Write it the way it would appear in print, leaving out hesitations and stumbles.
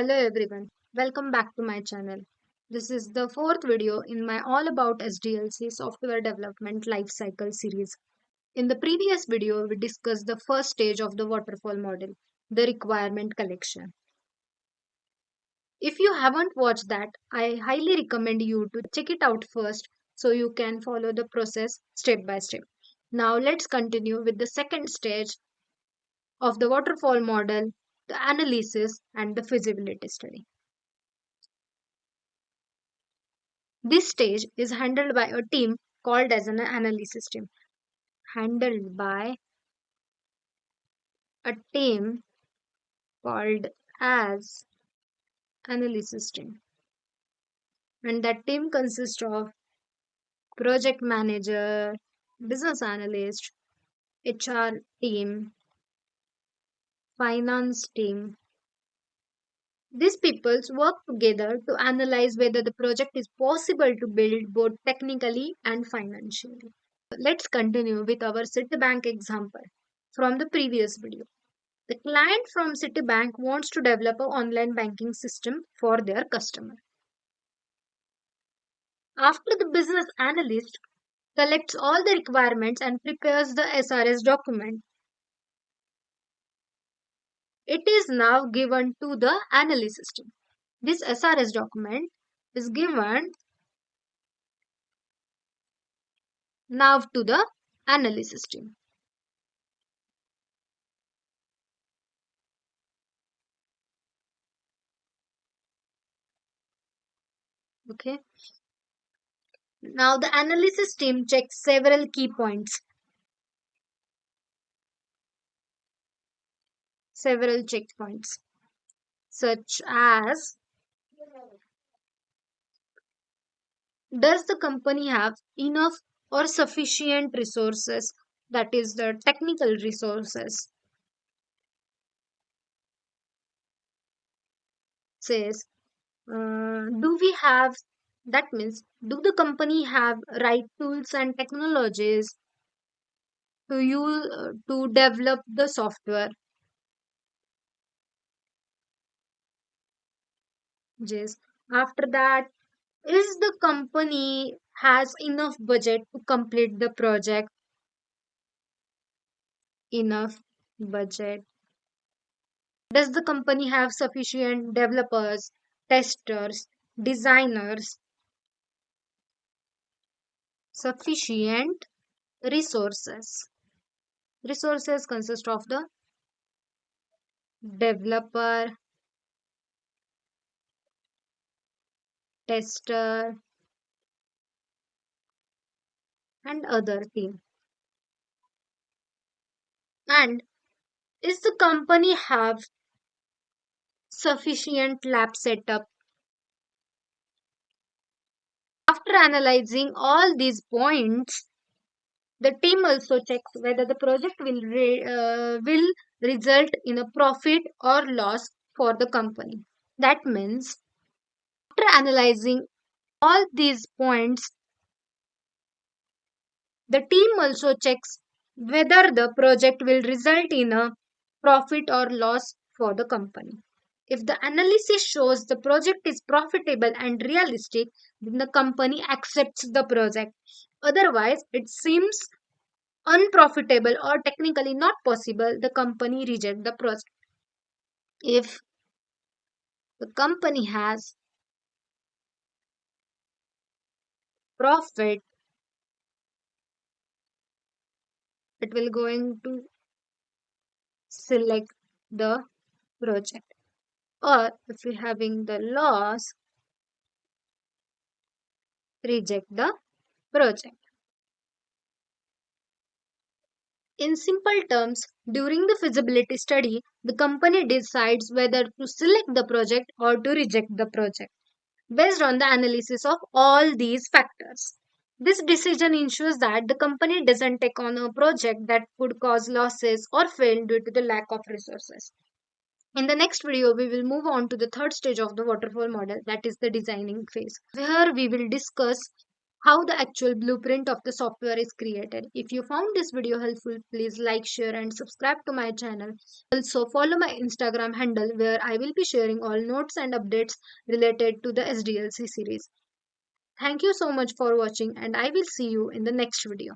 Hello everyone, welcome back to my channel. This is the fourth video in my All About SDLC Software Development Lifecycle series. In the previous video, we discussed the first stage of the waterfall model, the requirement collection. If you haven't watched that, I highly recommend you to check it out first so you can follow the process step by step. Now let's continue with the second stage of the waterfall model, the analysis and the feasibility study. This stage is handled by a team called as an analysis team. Handled by a team called as analysis team. And that team consists of project manager, business analyst, HR team, finance team. These peoples work together to analyze whether the project is possible to build both technically and financially. Let's continue with our Citi Bank example from the previous video. The client from Citi Bank wants to develop an online banking system for their customer. After the business analyst collects all the requirements and prepares the SRS document, it is now given to the analysis team. This SRS document is given now to the analysis team. Okay. Now the analysis team checks several key points. Several checkpoints such as, does the company have enough or sufficient resources, that is the technical resources? Says, do we have, that means, do the company have right tools and technologies to use to develop the software? Yes. After that, is the company has enough budget to complete the project? Enough budget. Does the company have sufficient developers, testers, designers, sufficient resources? Resources consist of the developer, tester, and other team. And is the company have sufficient lab setup? After analyzing all these points, the team also checks whether the project will result in a profit or loss for the company. That means after analyzing all these points, the team also checks whether the project will result in a profit or loss for the company. If the analysis shows the project is profitable and realistic, then the company accepts the project. Otherwise, it seems unprofitable or technically not possible, the company rejects the project. If the company has profit, it will going to select the project. Or if you're having the loss, reject the project. In simple terms, during the feasibility study, the company decides whether to select the project or to reject the project based on the analysis of all these factors. This decision ensures that the company doesn't take on a project that could cause losses or fail due to the lack of resources. In the next video, we will move on to the third stage of the waterfall model, that is the designing phase. Here we will discuss how the actual blueprint of the software is created. If you found this video helpful, please like, share and subscribe to my channel. Also follow my Instagram handle where I will be sharing all notes and updates related to the SDLC series. Thank you so much for watching and I will see you in the next video.